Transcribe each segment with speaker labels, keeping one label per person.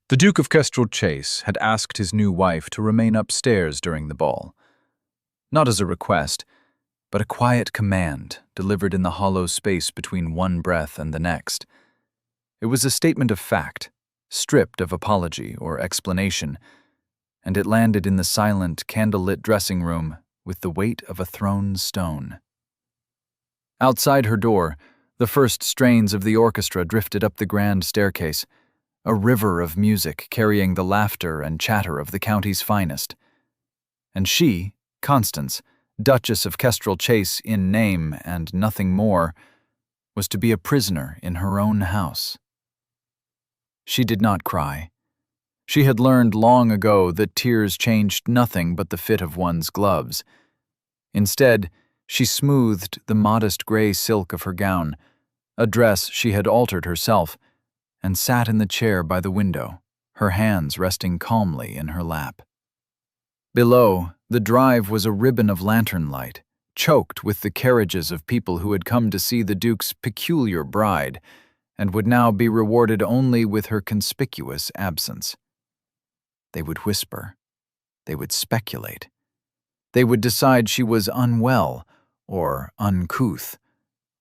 Speaker 1: The Duke of Kestrel Chase had asked his new wife to remain upstairs during the ball. Not as a request, but a quiet command delivered in the hollow space between one breath and the next. It was a statement of fact, stripped of apology or explanation, and it landed in the silent, candlelit dressing room with the weight of a thrown stone. Outside her door, the first strains of the orchestra drifted up the grand staircase, a river of music carrying the laughter and chatter of the county's finest. And she, Constance, Duchess of Kestrel Chase in name and nothing more, was to be a prisoner in her own house. She did not cry. She had learned long ago that tears changed nothing but the fit of one's gloves. Instead, she smoothed the modest gray silk of her gown, a dress she had altered herself, and sat in the chair by the window, her hands resting calmly in her lap. Below, the drive was a ribbon of lantern light, choked with the carriages of people who had come to see the Duke's peculiar bride and would now be rewarded only with her conspicuous absence. They would whisper. They would speculate. They would decide she was unwell or uncouth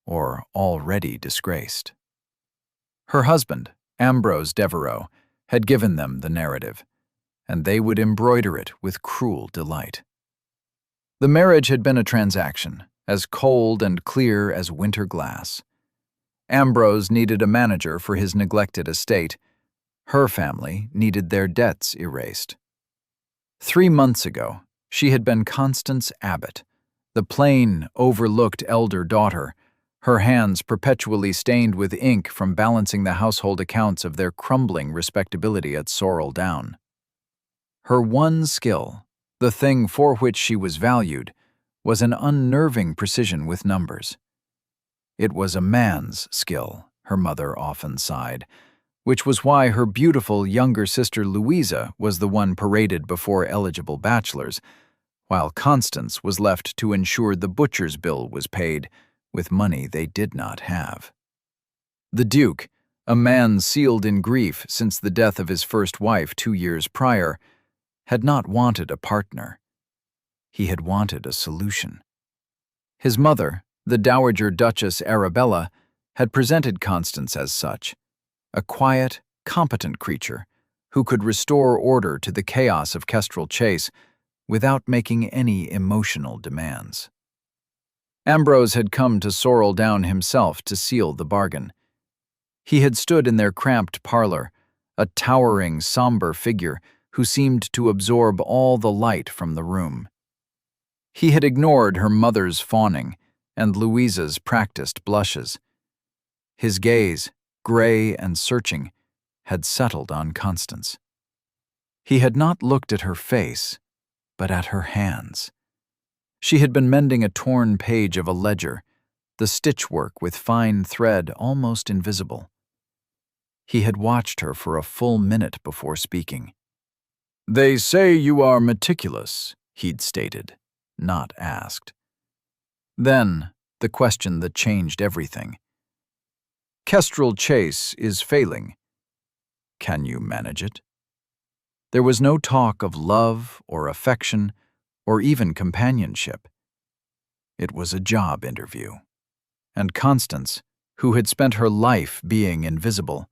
Speaker 1: or already disgraced. Her husband, Ambrose Devereux, had given them the narrative, and they would embroider it with cruel delight. The marriage had been a transaction, as cold and clear as winter glass. Ambrose needed a manager for his neglected estate. Her family needed their debts erased. 3 months ago, she had been Constance Abbott, the plain, overlooked elder daughter, her hands perpetually stained with ink from balancing the household accounts of their crumbling respectability at Sorrel Down. Her one skill, the thing for which she was valued, was an unnerving precision with numbers. It was a man's skill, her mother often sighed, which was why her beautiful younger sister Louisa was the one paraded before eligible bachelors, while Constance was left to ensure the butcher's bill was paid, with money they did not have. The Duke, a man sealed in grief since the death of his first wife 2 years prior, had not wanted a partner. He had wanted a solution. His mother, the Dowager Duchess Arabella, had presented Constance as such, a quiet, competent creature who could restore order to the chaos of Kestrel Chase without making any emotional demands. Ambrose had come to Sorrel Down himself to seal the bargain. He had stood in their cramped parlor, a towering, somber figure who seemed to absorb all the light from the room. He had ignored her mother's fawning and Louisa's practiced blushes. His gaze, gray and searching, had settled on Constance. He had not looked at her face, but at her hands. She had been mending a torn page of a ledger, the stitchwork with fine thread almost invisible. He had watched her for a full minute before speaking. "They say you are meticulous," he'd stated, not asked. Then, the question that changed everything. "Kestrel Chase is failing. Can you manage it?" There was no talk of love or affection or even companionship. It was a job interview. And Constance, who had spent her life being invisible,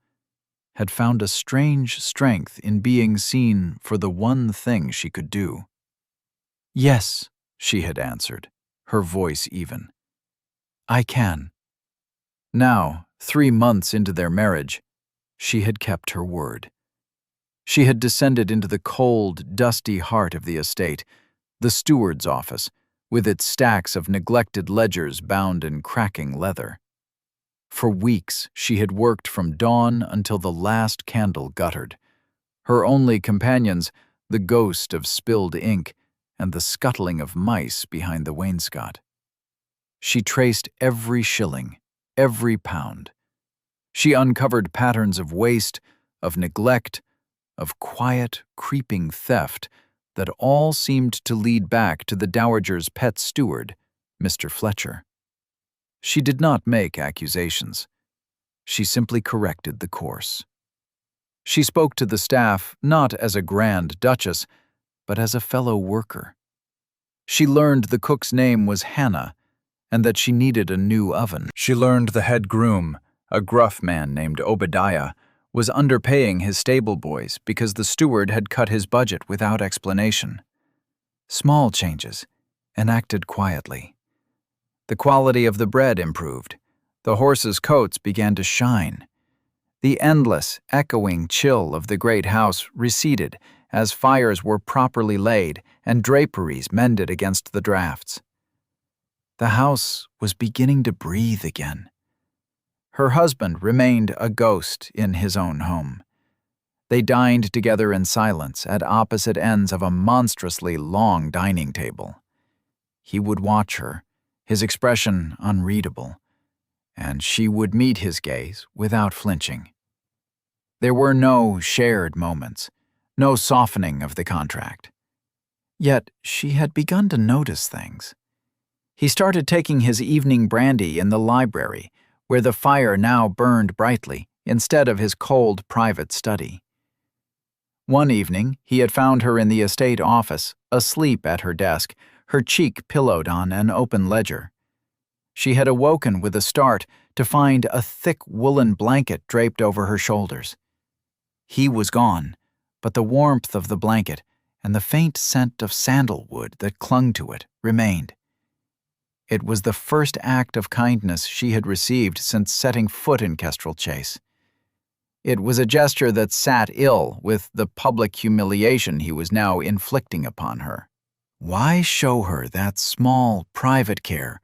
Speaker 1: had found a strange strength in being seen for the one thing she could do. "Yes," she had answered, her voice even. "I can." Now, 3 months into their marriage, she had kept her word. She had descended into the cold, dusty heart of the estate, the steward's office, with its stacks of neglected ledgers bound in cracking leather. For weeks, she had worked from dawn until the last candle guttered. Her only companions, the ghost of spilled ink and the scuttling of mice behind the wainscot. She traced every shilling, every pound. She uncovered patterns of waste, of neglect, of quiet, creeping theft that all seemed to lead back to the Dowager's pet steward, Mr. Fletcher. She did not make accusations. She simply corrected the course. She spoke to the staff not as a grand duchess, but as a fellow worker. She learned the cook's name was Hannah, and that she needed a new oven. She learned the head groom, a gruff man named Obadiah, was underpaying his stable boys because the steward had cut his budget without explanation. Small changes, enacted quietly. The quality of the bread improved. The horses' coats began to shine. The endless, echoing chill of the great house receded as fires were properly laid and draperies mended against the drafts. The house was beginning to breathe again. Her husband remained a ghost in his own home. They dined together in silence at opposite ends of a monstrously long dining table. He would watch her, his expression unreadable, and she would meet his gaze without flinching. There were no shared moments, no softening of the contract. Yet she had begun to notice things. He started taking his evening brandy in the library, where the fire now burned brightly, instead of his cold private study. One evening, he had found her in the estate office, asleep at her desk, her cheek pillowed on an open ledger. She had awoken with a start to find a thick woolen blanket draped over her shoulders. He was gone, but the warmth of the blanket and the faint scent of sandalwood that clung to it remained. It was the first act of kindness she had received since setting foot in Kestrel Chase. It was a gesture that sat ill with the public humiliation he was now inflicting upon her. Why show her that small, private care,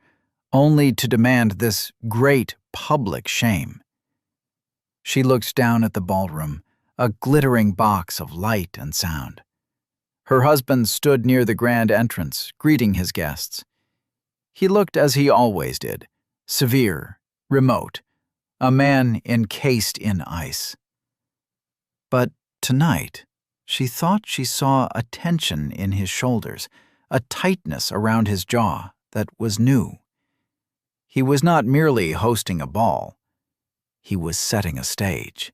Speaker 1: only to demand this great public shame? She looked down at the ballroom, a glittering box of light and sound. Her husband stood near the grand entrance, greeting his guests. He looked as he always did, severe, remote, a man encased in ice. But tonight, she thought she saw a tension in his shoulders, a tightness around his jaw that was new. He was not merely hosting a ball. He was setting a stage.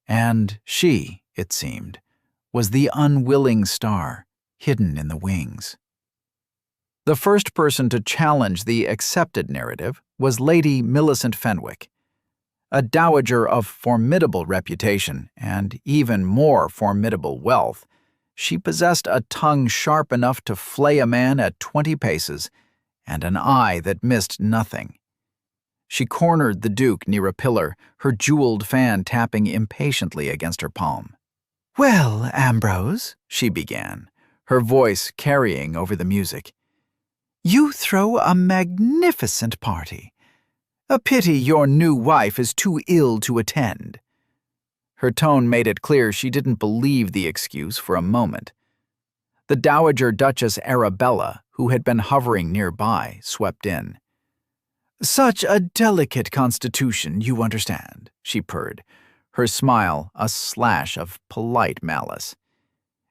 Speaker 1: And she, it seemed, was the unwilling star, hidden in the wings. The first person to challenge the accepted narrative was Lady Millicent Fenwick. A dowager of formidable reputation and even more formidable wealth, she possessed a tongue sharp enough to flay a man at 20 paces and an eye that missed nothing. She cornered the Duke near a pillar, her jeweled fan tapping impatiently against her palm. "Well, Ambrose," she began, her voice carrying over the music, "you throw a magnificent party. A pity your new wife is too ill to attend." Her tone made it clear she didn't believe the excuse for a moment. The Dowager Duchess Arabella, who had been hovering nearby, swept in. "Such a delicate constitution, you understand," she purred, her smile a slash of polite malice.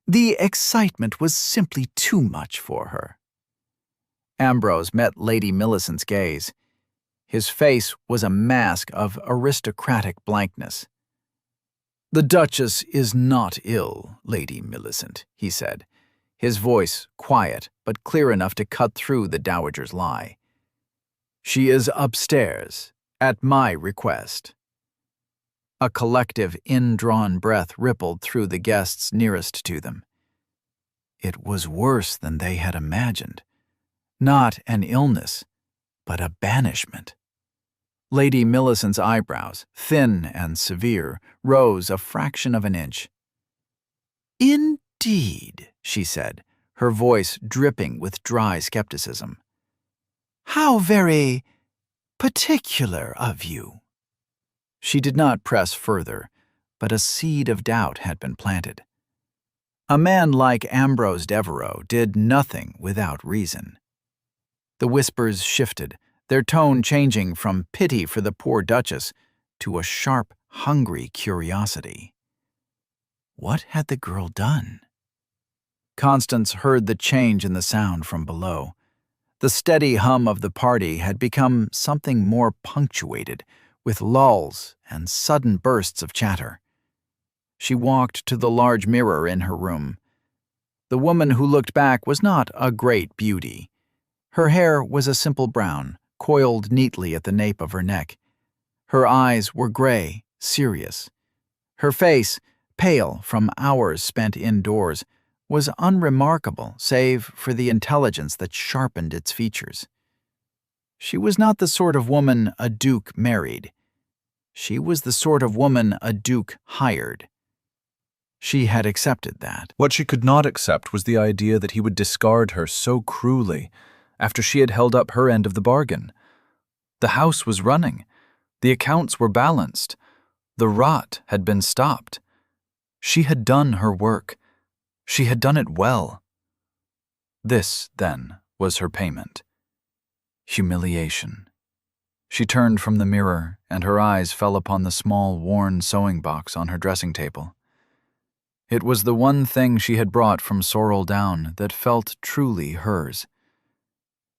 Speaker 1: "The excitement was simply too much for her." Ambrose met Lady Millicent's gaze. His face was a mask of aristocratic blankness. "The Duchess is not ill, Lady Millicent," he said, his voice quiet but clear enough to cut through the dowager's lie. "She is upstairs, at my request." A collective, indrawn breath rippled through the guests nearest to them. It was worse than they had imagined. Not an illness, but a banishment. Lady Millicent's eyebrows, thin and severe, rose a fraction of an inch. "Indeed," she said, her voice dripping with dry skepticism. "How very particular of you." She did not press further, but a seed of doubt had been planted. A man like Ambrose Devereux did nothing without reason. The whispers shifted, their tone changing from pity for the poor Duchess to a sharp, hungry curiosity. What had the girl done? Constance heard the change in the sound from below. The steady hum of the party had become something more punctuated, with lulls and sudden bursts of chatter.
Speaker 2: She walked to the large mirror in her room. The woman who looked back was not a great beauty. Her hair was a simple brown, coiled neatly at the nape of her neck. Her eyes were gray, serious. Her face, pale from hours spent indoors, was unremarkable save for the intelligence that sharpened its features. She was not the sort of woman a duke married. She was the sort of woman a duke hired. She had accepted that.
Speaker 1: What she could not accept was the idea that he would discard her so cruelly after she had held up her end of the bargain. The house was running. The accounts were balanced. The rot had been stopped. She had done her work. She had done it well. This, then, was her payment. Humiliation. She turned from the mirror, and her eyes fell upon the small, worn sewing box on her dressing table. It was the one thing she had brought from Sorrel Down that felt truly hers.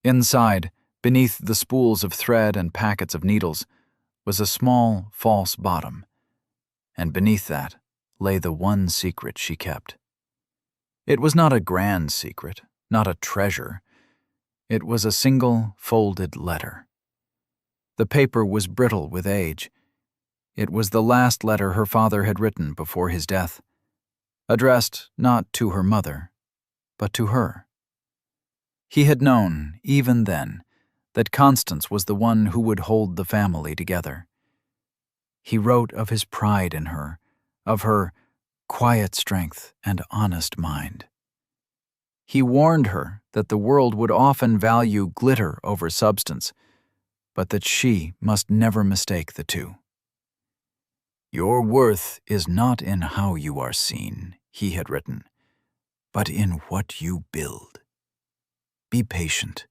Speaker 1: Inside, beneath the spools of thread and packets of needles, was a small, false bottom, and beneath that lay the one secret she kept. It was not a grand secret, not a treasure. It was a single, folded letter. The paper was brittle with age. It was the last letter her father had written before his death, addressed not to her mother, but to her. He had known, even then, that Constance was the one who would hold the family together. He wrote of his pride in her, of her quiet strength and honest mind. He warned her that the world would often value glitter over substance, but that she must never mistake the two. "Your worth is not in how you are seen," he had written, "but in what you build. Be patient.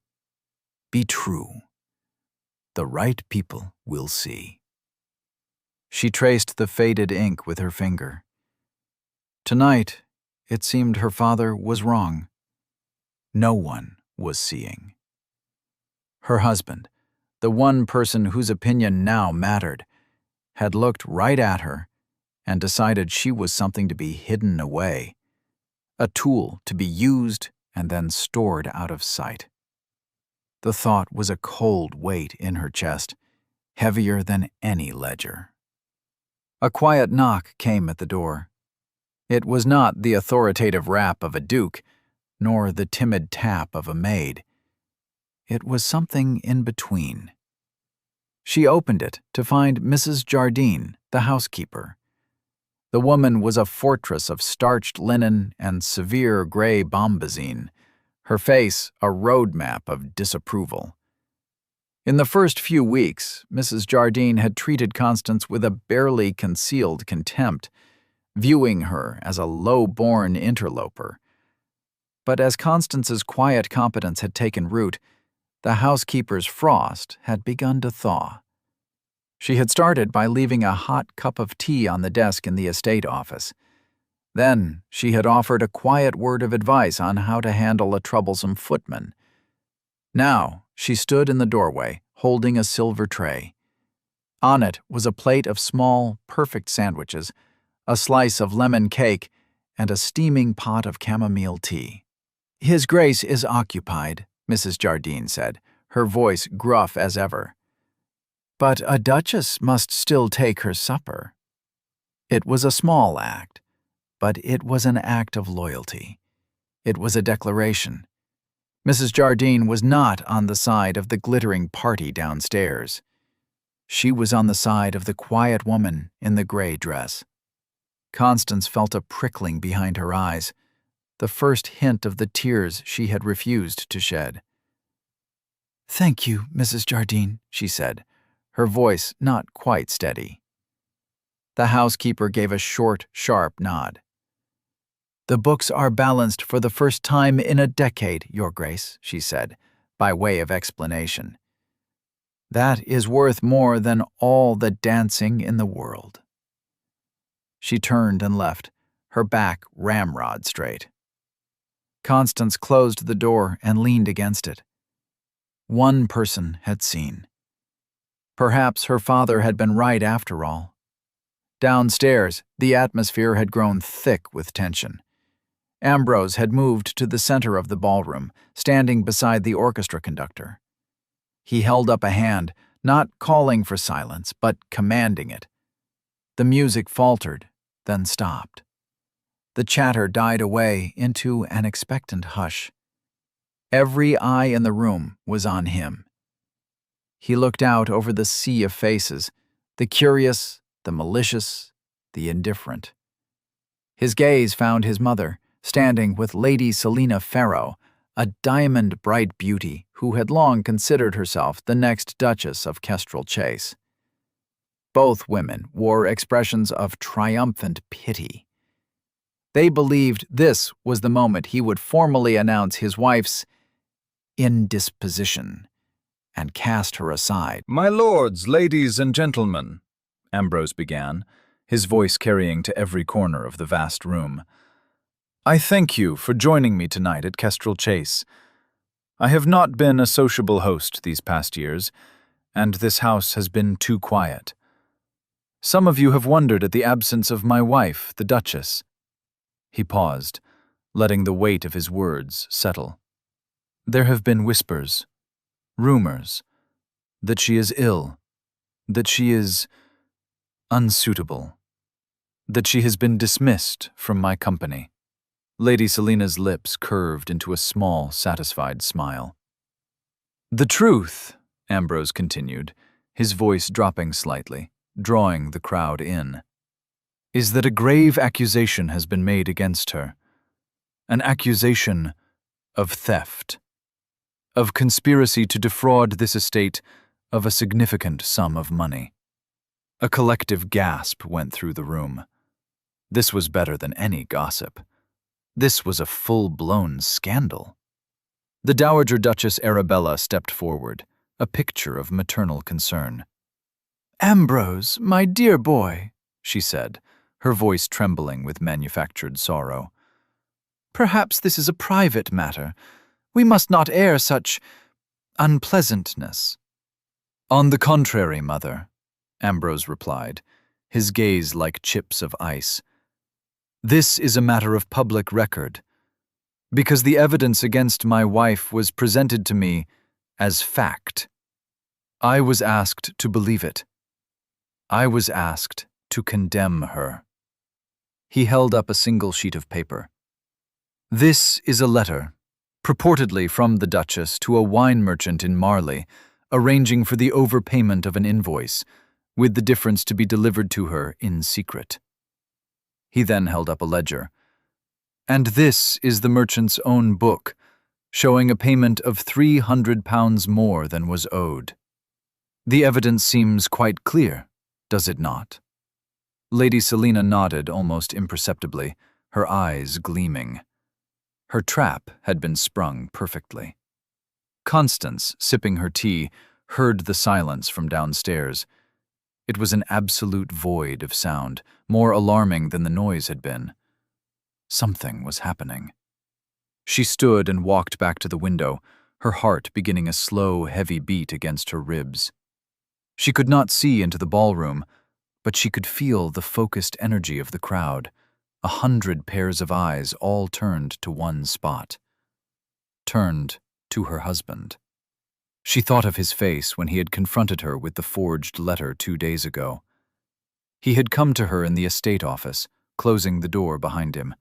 Speaker 1: Be true. The right people will see." She traced the faded ink with her finger. Tonight, it seemed her father was wrong. No one was seeing. Her husband, the one person whose opinion now mattered, had looked right at her and decided she was something to be hidden away, a tool to be used and then stored out of sight. The thought was a cold weight in her chest, heavier than any ledger. A quiet knock came at the door. It was not the authoritative rap of a duke, nor the timid tap of a maid. It was something in between. She opened it to find Mrs. Jardine, the housekeeper. The woman was a fortress of starched linen and severe gray bombazine, her face a road map of disapproval. In the first few weeks, Mrs. Jardine had treated Constance with a barely concealed contempt, viewing her as a low-born interloper. But as Constance's quiet competence had taken root, the housekeeper's frost had begun to thaw. She had started by leaving a hot cup of tea on the desk in the estate office. Then she had offered a quiet word of advice on how to handle a troublesome footman. Now she stood in the doorway, holding a silver tray. On it was a plate of small, perfect sandwiches, a slice of lemon cake, and a steaming pot of chamomile tea. "His Grace is occupied," Mrs. Jardine said, her voice gruff as ever. "But a duchess must still take her supper." It was a small act, but it was an act of loyalty. It was a declaration. Mrs. Jardine was not on the side of the glittering party downstairs. She was on the side of the quiet woman in the gray dress. Constance felt a prickling behind her eyes, the first hint of the tears she had refused to shed. "Thank you, Mrs. Jardine," she said, her voice not quite steady. The housekeeper gave a short, sharp nod. "The books are balanced for the first time in a decade, Your Grace," she said, by way of explanation. "That is worth more than all the dancing in the world." She turned and left, her back ramrod straight. Constance closed the door and leaned against it. One person had seen. Perhaps her father had been right after all.
Speaker 2: Downstairs, the atmosphere had grown thick with tension. Ambrose had moved to the center of the ballroom, standing beside the orchestra conductor. He held up a hand, not calling for silence, but commanding it. The music faltered, then stopped. The chatter died away into an expectant hush. Every eye in the room was on him. He looked out over the sea of faces, the curious, the malicious, the indifferent. His gaze found his mother, standing with Lady Selina Farrow, a diamond-bright beauty who had long considered herself the next Duchess of Kestrel Chase. Both women wore expressions of triumphant pity. They believed this was the moment he would formally announce his wife's indisposition and cast her aside.
Speaker 1: "My lords, ladies, and gentlemen," Ambrose began, his voice carrying to every corner of the vast room. "I thank you for joining me tonight at Kestrel Chase. I have not been a sociable host these past years, and this house has been too quiet. Some of you have wondered at the absence of my wife, the Duchess." He paused, letting the weight of his words settle. "There have been whispers, rumors, that she is ill, that she is unsuitable, that she has been dismissed from my company." Lady Selina's lips curved into a small, satisfied smile. "The truth," Ambrose continued, his voice dropping slightly, drawing the crowd in, "is that a grave accusation has been made against her. An accusation of theft, of conspiracy to defraud this estate of a significant sum of money." A collective gasp went through the room. This was better than any gossip. This was a full-blown scandal. The Dowager Duchess Arabella stepped forward, a picture of maternal concern. "Ambrose, my dear boy," she said, her voice trembling with manufactured sorrow. "Perhaps this is a private matter. We must not air such unpleasantness." "On the contrary, mother," Ambrose replied, his gaze like chips of ice. "This is a matter of public record, because the evidence against my wife was presented to me as fact. I was asked to believe it. I was asked to condemn her." He held up a single sheet of paper. "This is a letter, purportedly from the Duchess to a wine merchant in Marley, arranging for the overpayment of an invoice, with the difference to be delivered to her in secret." He then held up a ledger. "And this is the merchant's own book, showing a payment of £300 more than was owed. The evidence seems quite clear, does it not?" Lady Selina nodded almost imperceptibly, her eyes gleaming. Her trap had been sprung perfectly. Constance, sipping her tea, heard the silence from downstairs. It was an absolute void of sound, more alarming than the noise had been. Something was happening. She stood and walked back to the window, her heart beginning a slow, heavy beat against her ribs. She could not see into the ballroom, but she could feel the focused energy of the crowd, 100 pairs of eyes all turned to one spot. Turned to her husband. She thought of his face when he had confronted her with the forged letter 2 days ago. He had come to her in the estate office, closing the door behind him.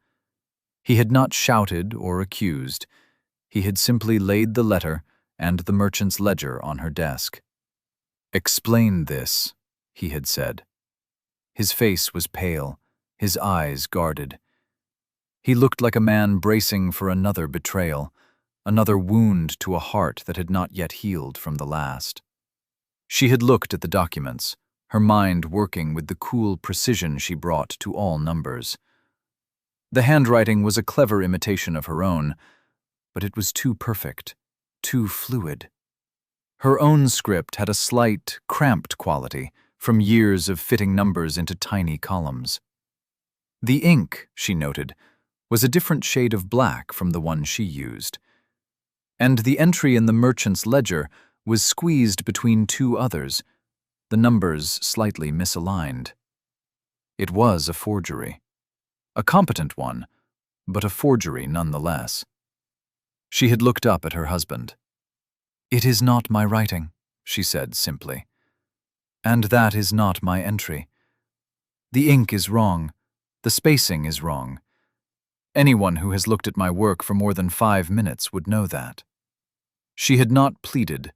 Speaker 1: He had not shouted or accused. He had simply laid the letter and the merchant's ledger on her desk. "Explain this," he had said. His face was pale, his eyes guarded. He looked like a man bracing for another betrayal, another wound to a heart that had not yet healed from the last. She had looked at the documents, her mind working with the cool precision she brought to all numbers. The handwriting was a clever imitation of her own, but it was too perfect, too fluid. Her own script had a slight, cramped quality from years of fitting numbers into tiny columns. The ink, she noted, was a different shade of black from the one she used. And the entry in the merchant's ledger was squeezed between 2 others, the numbers slightly misaligned. It was a forgery. A competent one, but a forgery nonetheless. She had looked up at her husband. "It is not my writing," she said simply. "And that is not my entry. The ink is wrong. The spacing is wrong. Anyone who has looked at my work for more than 5 minutes would know that." She had not pleaded.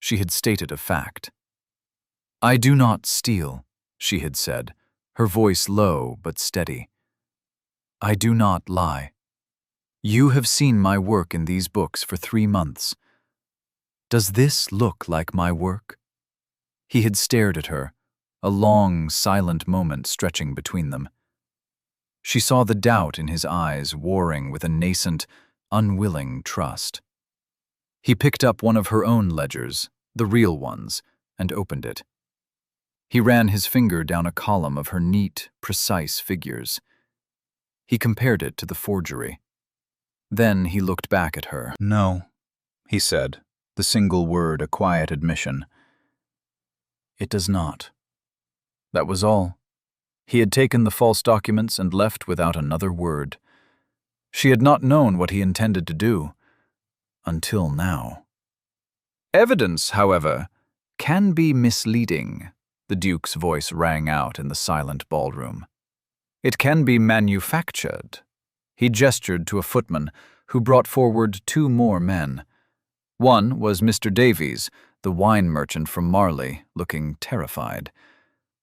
Speaker 1: She had stated a fact. "I do not steal," she had said, her voice low but steady. "I do not lie. You have seen my work in these books for 3 months. Does this look like my work?" He had stared at her, a long, silent moment stretching between them. She saw the doubt in his eyes warring with a nascent, unwilling trust. He picked up one of her own ledgers, the real ones, and opened it. He ran his finger down a column of her neat, precise figures. He compared it to the forgery. Then he looked back at her. "No," he said, the single word a quiet admission. "It does not." That was all. He had taken the false documents and left without another word. She had not known what he intended to do. Until now. "Evidence, however, can be misleading," the Duke's voice rang out in the silent ballroom. "It can be manufactured." He gestured to a footman, who brought forward 2 more men. One was Mr. Davies, the wine merchant from Marley, looking terrified.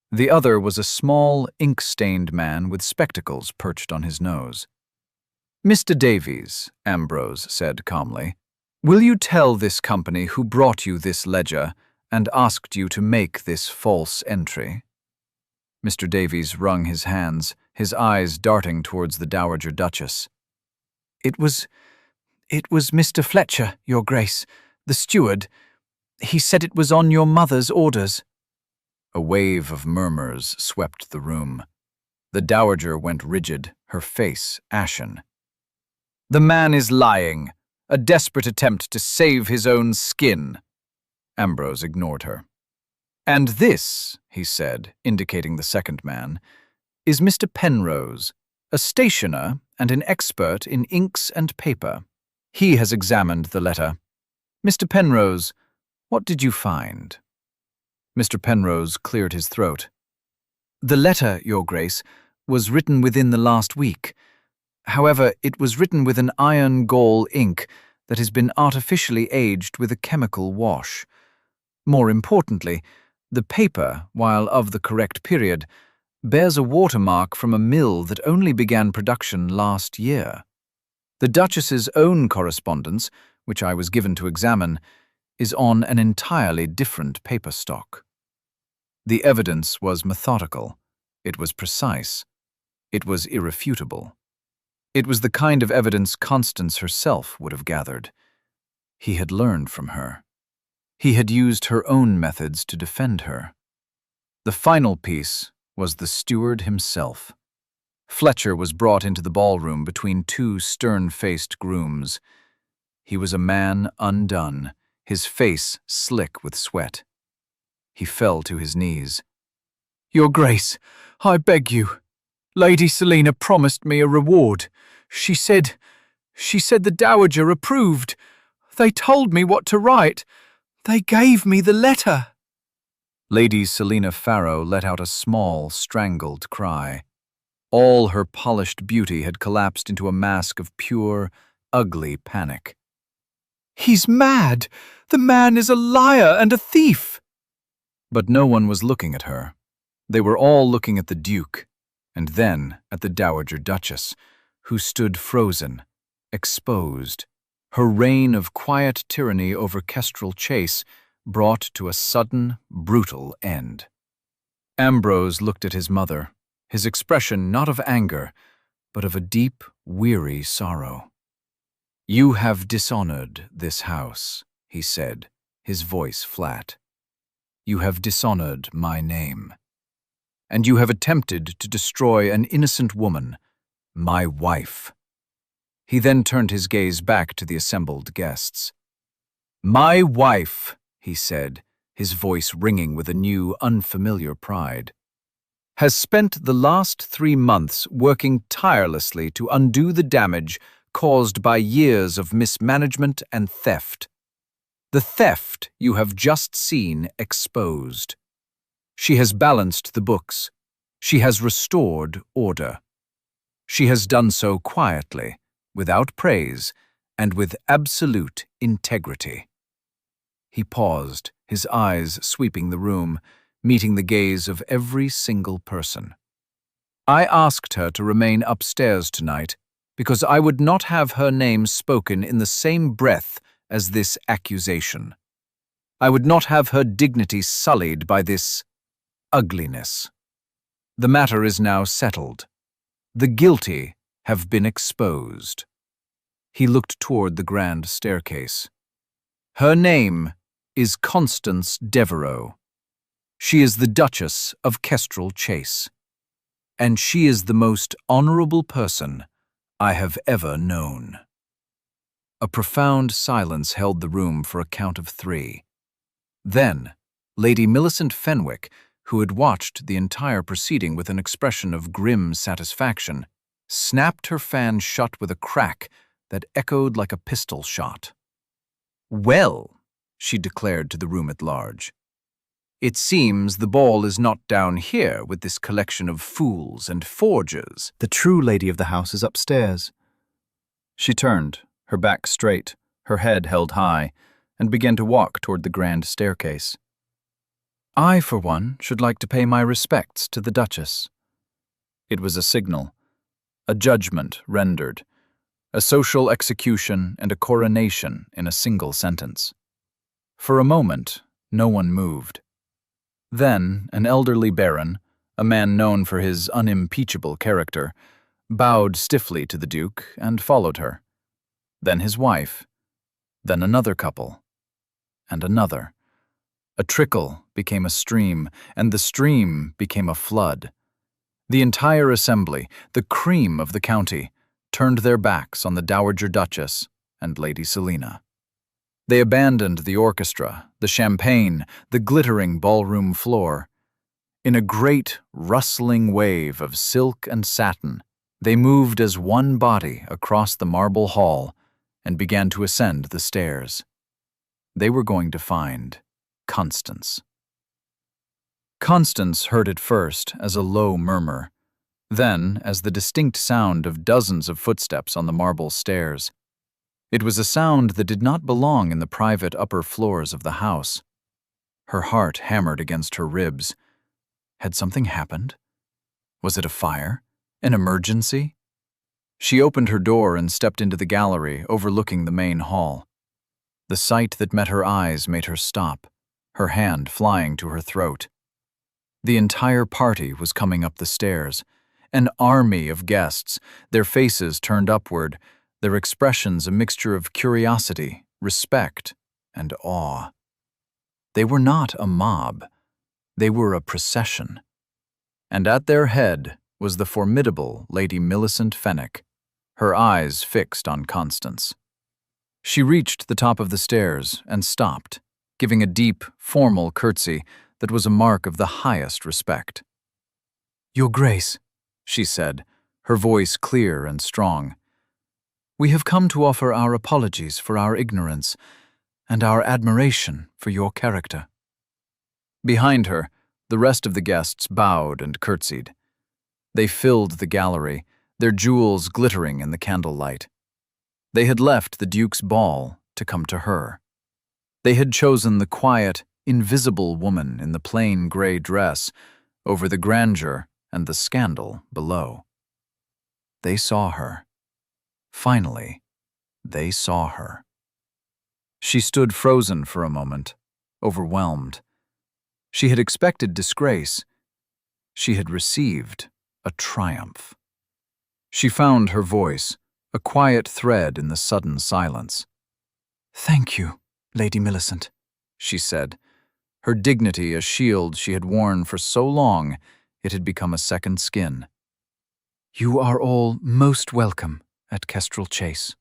Speaker 1: The other was a small, ink-stained man with spectacles perched on his nose. "Mr. Davies," Ambrose said calmly, "will you tell this company who brought you this ledger and asked you to make this false entry?" Mr. Davies wrung his hands, his eyes darting towards the Dowager Duchess. It was Mr. Fletcher, Your Grace, the steward. He said it was on your mother's orders." A wave of murmurs swept the room. The Dowager went rigid, her face ashen. "The man is lying, a desperate attempt to save his own skin." Ambrose ignored her. "And this," he said, indicating the second man, "is Mr. Penrose, a stationer and an expert in inks and paper. He has examined the letter. Mr. Penrose, what did you find?" Mr. Penrose cleared his throat. "The letter, Your Grace, was written within the last week. However, it was written with an iron gall ink that has been artificially aged with a chemical wash. More importantly, the paper, while of the correct period, bears a watermark from a mill that only began production last year. The Duchess's own correspondence, which I was given to examine, is on an entirely different paper stock." The evidence was methodical. It was precise. It was irrefutable. It was the kind of evidence Constance herself would have gathered. He had learned from her. He had used her own methods to defend her. The final piece was the steward himself. Fletcher was brought into the ballroom between 2 stern-faced grooms. He was a man undone, his face slick with sweat. He fell to his knees. "Your Grace, I beg you. Lady Selina promised me a reward. She said the Dowager approved. They told me what to write. They gave me the letter." Lady Selina Farrow let out a small, strangled cry. All her polished beauty had collapsed into a mask of pure, ugly panic. "He's mad! The man is a liar and a thief!" But no one was looking at her. They were all looking at the Duke, and then at the Dowager Duchess, who stood frozen, exposed, her reign of quiet tyranny over Kestrel Chase brought to a sudden, brutal end. Ambrose looked at his mother, his expression not of anger, but of a deep, weary sorrow. "You have dishonored this house," he said, his voice flat. "You have dishonored my name. And you have attempted to destroy an innocent woman, my wife." He then turned his gaze back to the assembled guests. "My wife," he said, his voice ringing with a new, unfamiliar pride. has spent the last 3 months working tirelessly to undo the damage caused by years of mismanagement and theft. The theft you have just seen exposed. She has balanced the books. She has restored order. She has done so quietly, without praise, and with absolute integrity. He paused, his eyes sweeping the room, meeting the gaze of every single person. I asked her to remain upstairs tonight because I would not have her name spoken in the same breath as this accusation. I would not have her dignity sullied by this ugliness. The matter is now settled. The guilty have been exposed. He looked toward the grand staircase. Her name is Constance Devereux. She is the Duchess of Kestrel Chase, and she is the most honorable person I have ever known. A profound silence held the room for a count of 3. Then, Lady Millicent Fenwick, who had watched the entire proceeding with an expression of grim satisfaction, snapped her fan shut with a crack that echoed like a pistol shot. "Well," she declared to the room at large, "it seems the ball is not down here with this collection of fools and forgers. The true lady of the house is upstairs." She turned, her back straight, her head held high, and began to walk toward the grand staircase. I, for one, should like to pay my respects to the Duchess. It was a signal, a judgment rendered, a social execution and a coronation in a single sentence. For a moment, no one moved. Then an elderly baron, a man known for his unimpeachable character, bowed stiffly to the Duke and followed her. Then his wife, then another couple, and another. A trickle became a stream, and the stream became a flood. The entire assembly, the cream of the county, turned their backs on the Dowager Duchess and Lady Selina. They abandoned the orchestra, the champagne, the glittering ballroom floor. In a great, rustling wave of silk and satin, they moved as one body across the marble hall and began to ascend the stairs. They were going to find Constance. Constance heard it first as a low murmur, then as the distinct sound of dozens of footsteps on the marble stairs. It was a sound that did not belong in the private upper floors of the house. Her heart hammered against her ribs. Had something happened? Was it a fire? An emergency? She opened her door and stepped into the gallery overlooking the main hall. The sight that met her eyes made her stop, her hand flying to her throat. The entire party was coming up the stairs, an army of guests, their faces turned upward, their expressions a mixture of curiosity, respect, and awe. They were not a mob, they were a procession. And at their head was the formidable Lady Millicent Fenwick, her eyes fixed on Constance. She reached the top of the stairs and stopped, giving a deep, formal curtsy that was a mark of the highest respect. "Your Grace," she said, her voice clear and strong, "we have come to offer our apologies for our ignorance and our admiration for your character." Behind her, the rest of the guests bowed and curtsied. They filled the gallery, their jewels glittering in the candlelight. They had left the Duke's ball to come to her. They had chosen the quiet, invisible woman in the plain gray dress over the grandeur and the scandal below. They saw her. Finally, they saw her. She stood frozen for a moment, overwhelmed. She had expected disgrace. She had received a triumph. She found her voice, a quiet thread in the sudden silence. "Thank you, Lady Millicent," she said, her dignity a shield she had worn for so long it had become a second skin. "You are all most welcome at Kestrel Chase."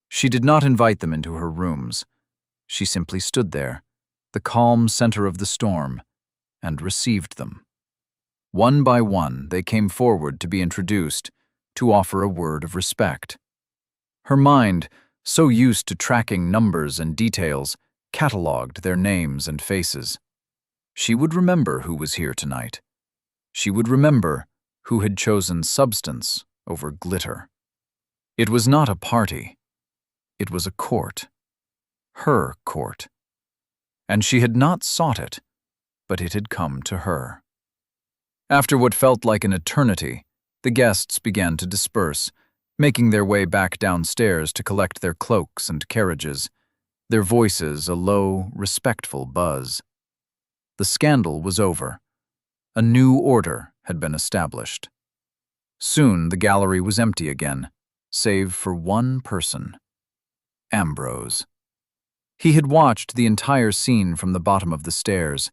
Speaker 1: She did not invite them into her rooms. She simply stood there, the calm center of the storm, and received them. One by one, they came forward to be introduced, to offer a word of respect. Her mind, so used to tracking numbers and details, catalogued their names and faces. She would remember who was here tonight. She would remember who had chosen substance over glitter. It was not a party. It was a court. Her court. And she had not sought it, but it had come to her. After what felt like an eternity, the guests began to disperse, making their way back downstairs to collect their cloaks and carriages, their voices a low, respectful buzz. The scandal was over. A new order had been established. Soon the gallery was empty again, save for one person. Ambrose. He had watched the entire scene from the bottom of the stairs.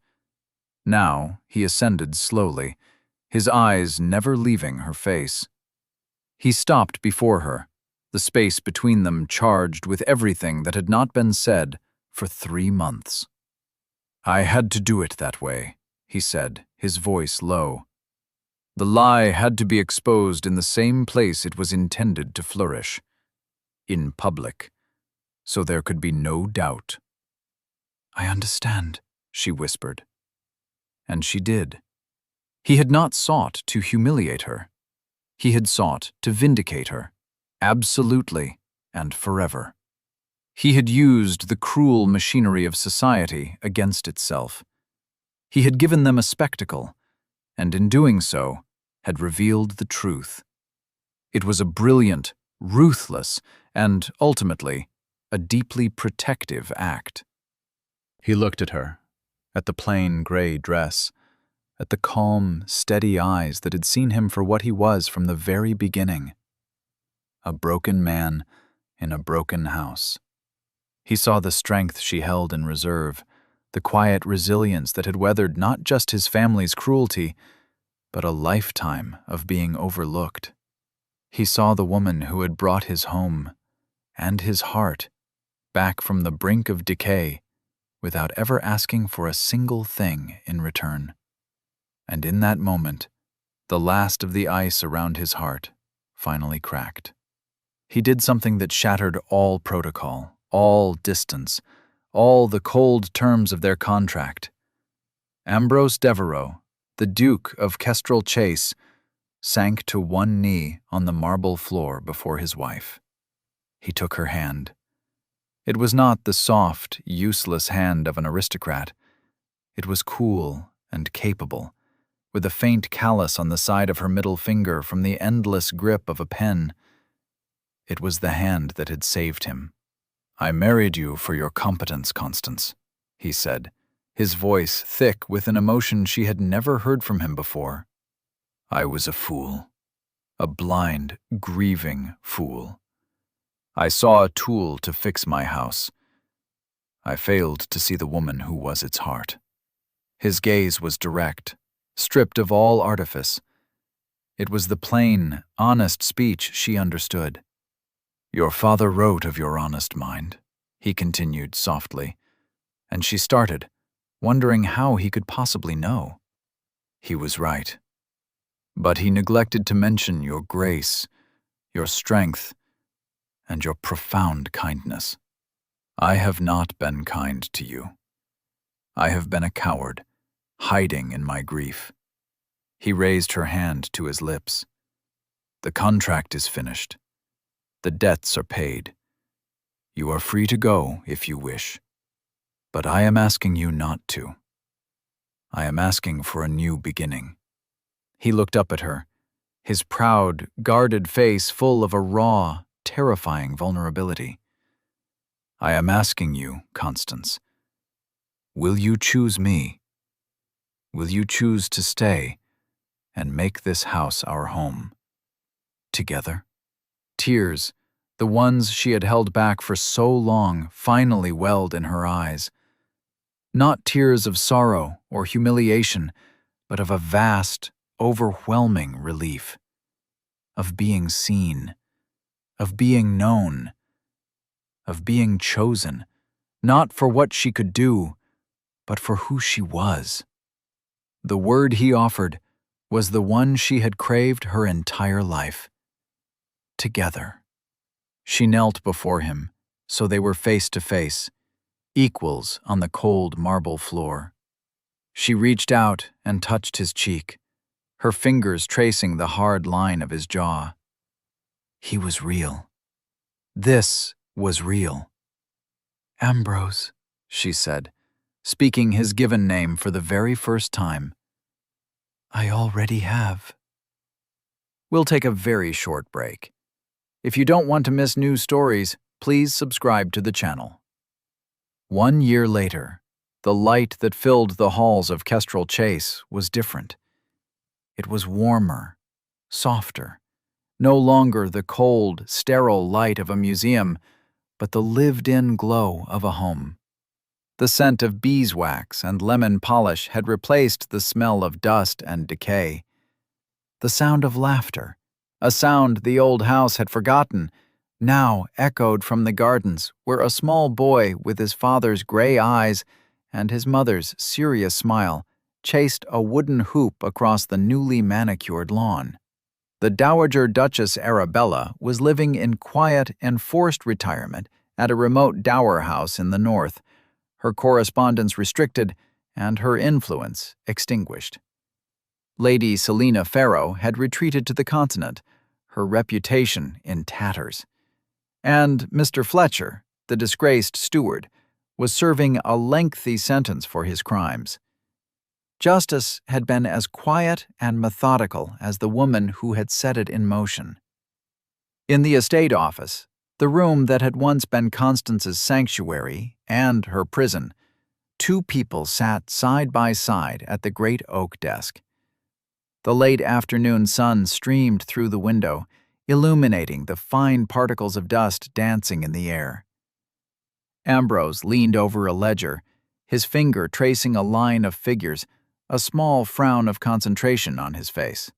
Speaker 1: Now he ascended slowly, his eyes never leaving her face. He stopped before her, the space between them charged with everything that had not been said for 3 months. "I had to do it that way," he said, his voice low. "The lie had to be exposed in the same place it was intended to flourish, in public, so there could be no doubt." "I understand," she whispered. And she did. He had not sought to humiliate her. He had sought to vindicate her, absolutely and forever. He had used the cruel machinery of society against itself. He had given them a spectacle, and in doing so, had revealed the truth. It was a brilliant, ruthless, and, ultimately, a deeply protective act. He looked at her, at the plain gray dress, at the calm, steady eyes that had seen him for what he was from the very beginning. A broken man in a broken house. He saw the strength she held in reserve, the quiet resilience that had weathered not just his family's cruelty, but a lifetime of being overlooked. He saw the woman who had brought his home, and his heart, back from the brink of decay, without ever asking for a single thing in return. And in that moment, the last of the ice around his heart finally cracked. He did something that shattered all protocol, all distance, all the cold terms of their contract. Ambrose Devereux, the Duke of Kestrel Chase, sank to one knee on the marble floor before his wife. He took her hand. It was not the soft, useless hand of an aristocrat. It was cool and capable, with a faint callus on the side of her middle finger from the endless grip of a pen. It was the hand that had saved him. "I married you for your competence, Constance," he said, his voice thick with an emotion she had never heard from him before. "I was a fool, a blind, grieving fool. I saw a tool to fix my house. I failed to see the woman who was its heart." His gaze was direct, stripped of all artifice. It was the plain, honest speech she understood. "Your father wrote of your honest mind," he continued softly, and she started, wondering how he could possibly know. "He was right. But he neglected to mention your grace, your strength, and your profound kindness. I have not been kind to you. I have been a coward, hiding in my grief." He raised her hand to his lips. "The contract is finished. The debts are paid. You are free to go if you wish. But I am asking you not to. I am asking for a new beginning." He looked up at her, his proud, guarded face full of a raw, terrifying vulnerability. "I am asking you, Constance, will you choose me? Will you choose to stay and make this house our home? Together?" Tears, the ones she had held back for so long, finally welled in her eyes. Not tears of sorrow or humiliation, but of a vast, overwhelming relief. Of being seen. Of being known. Of being chosen, not for what she could do, but for who she was. The word he offered
Speaker 2: was the one she had craved her entire life. Together. She knelt before him, so they were face to face, equals on the cold marble floor. She reached out and touched his cheek, her fingers tracing the hard line of his jaw. He was real. This was real. Ambrose, she said, speaking his given name for the very first time. I already have. We'll take a very short break. If you don't want to miss new stories, please subscribe to the channel. 1 year later, the light that filled the halls of Kestrel Chase was different. It was warmer, softer, no longer the cold, sterile light of a museum, but the lived-in glow of a home. The scent of beeswax and lemon polish had replaced the smell of dust and decay. The sound of laughter, a sound the old house had forgotten, now echoed from the gardens where a small boy with his father's gray eyes and his mother's serious smile chased a wooden hoop across the newly manicured lawn. The Dowager Duchess Arabella was living in quiet, enforced retirement at a remote dower house in the north, her correspondence restricted and her influence extinguished. Lady Selina Farrow had retreated to the continent, her reputation in tatters. And Mr. Fletcher, the disgraced steward, was serving a lengthy sentence for his crimes. Justice had been as quiet and methodical as the woman who had set it in motion. In the estate office, the room that had once been Constance's sanctuary and her prison, two people sat side by side at the great oak desk. The late afternoon sun streamed through the window, illuminating the fine particles of dust dancing in the air. Ambrose leaned over a ledger, his finger tracing a line of figures, a small frown of concentration on his face.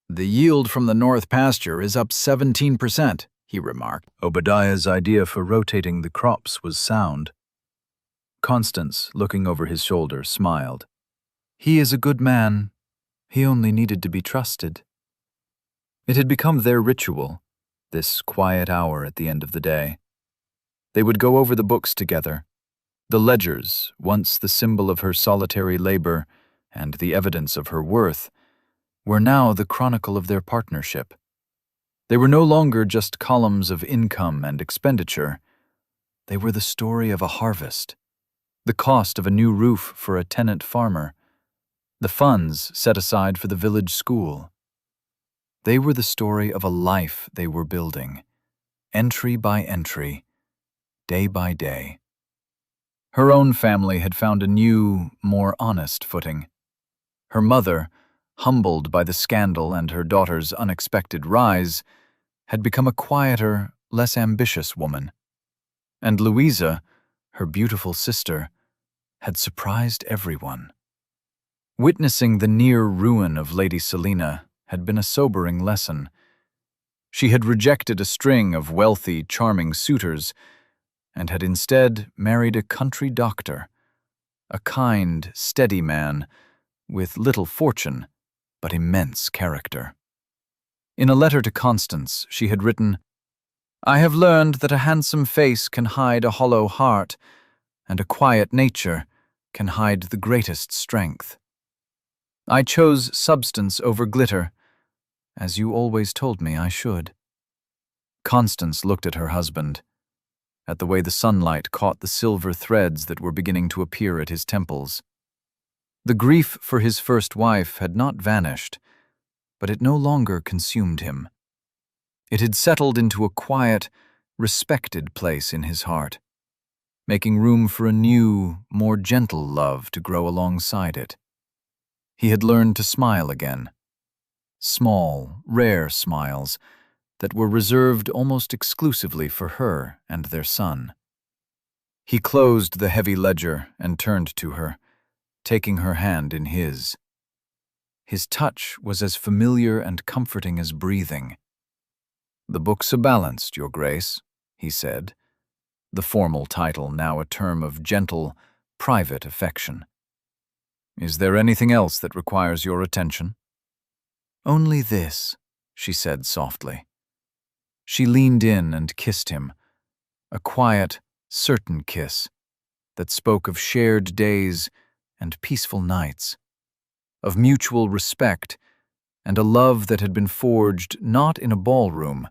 Speaker 2: The yield from the north pasture is up 17%, he remarked.
Speaker 1: Obadiah's idea for rotating the crops was sound. Constance, looking over his shoulder, smiled. He is a good man. He only needed to be trusted. It had become their ritual, this quiet hour at the end of the day. They would go over the books together. The ledgers, once the symbol of her solitary labor and the evidence of her worth, were now the chronicle of their partnership. They were no longer just columns of income and expenditure. They were the story of a harvest, the cost of a new roof for a tenant farmer, the funds set aside for the village school. They were the story of a life they were building, entry by entry, day by day. Her own family had found a new, more honest footing. Her mother, humbled by the scandal and her daughter's unexpected rise, had become a quieter, less ambitious woman. And Louisa, her beautiful sister, had surprised everyone. Witnessing the near ruin of Lady Selina had been a sobering lesson. She had rejected a string of wealthy, charming suitors and had instead married a country doctor, a kind, steady man with little fortune but immense character. In a letter to Constance, she had written, "I have learned that a handsome face can hide a hollow heart, and a quiet nature can hide the greatest strength. I chose substance over glitter, as you always told me I should." Constance looked at her husband, at the way the sunlight caught the silver threads that were beginning to appear at his temples. The grief for his first wife had not vanished, but it no longer consumed him. It had settled into a quiet, respected place in his heart, making room for a new, more gentle love to grow alongside it. He had learned to smile again. Small, rare smiles that were reserved almost exclusively for her and their son. He closed the heavy ledger and turned to her, taking her hand in his. His touch was as familiar and comforting as breathing. "The books are balanced, Your Grace," he said, the formal title now a term of gentle, private affection. Is there anything else that requires your attention?
Speaker 2: Only this, she said softly.
Speaker 1: She leaned in and kissed him, a quiet, certain kiss that spoke of shared days and peaceful nights, of mutual respect and a love that had been forged not in a ballroom,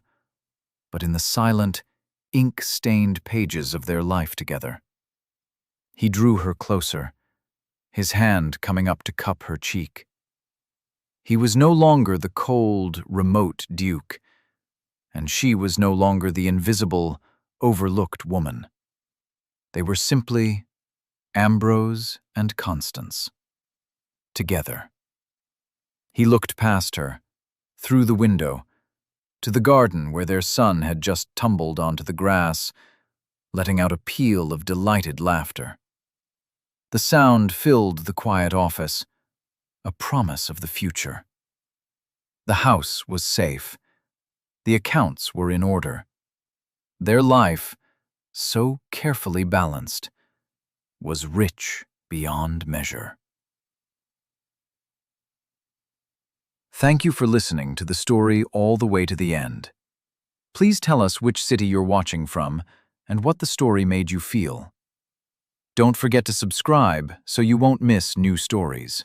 Speaker 1: but in the silent, ink-stained pages of their life together. He drew her closer, his hand coming up to cup her cheek. He was no longer the cold, remote duke, and she was no longer the invisible, overlooked woman. They were simply Ambrose and Constance, together. He looked past her, through the window, to the garden where their son had just tumbled onto the grass, letting out a peal of delighted laughter. The sound filled the quiet office, a promise of the future. The house was safe. The accounts were in order. Their life, so carefully balanced, was rich beyond measure. Thank you for listening to the story all the way to the end. Please tell us which city you're watching from and what the story made you feel. Don't forget to subscribe so you won't miss new stories.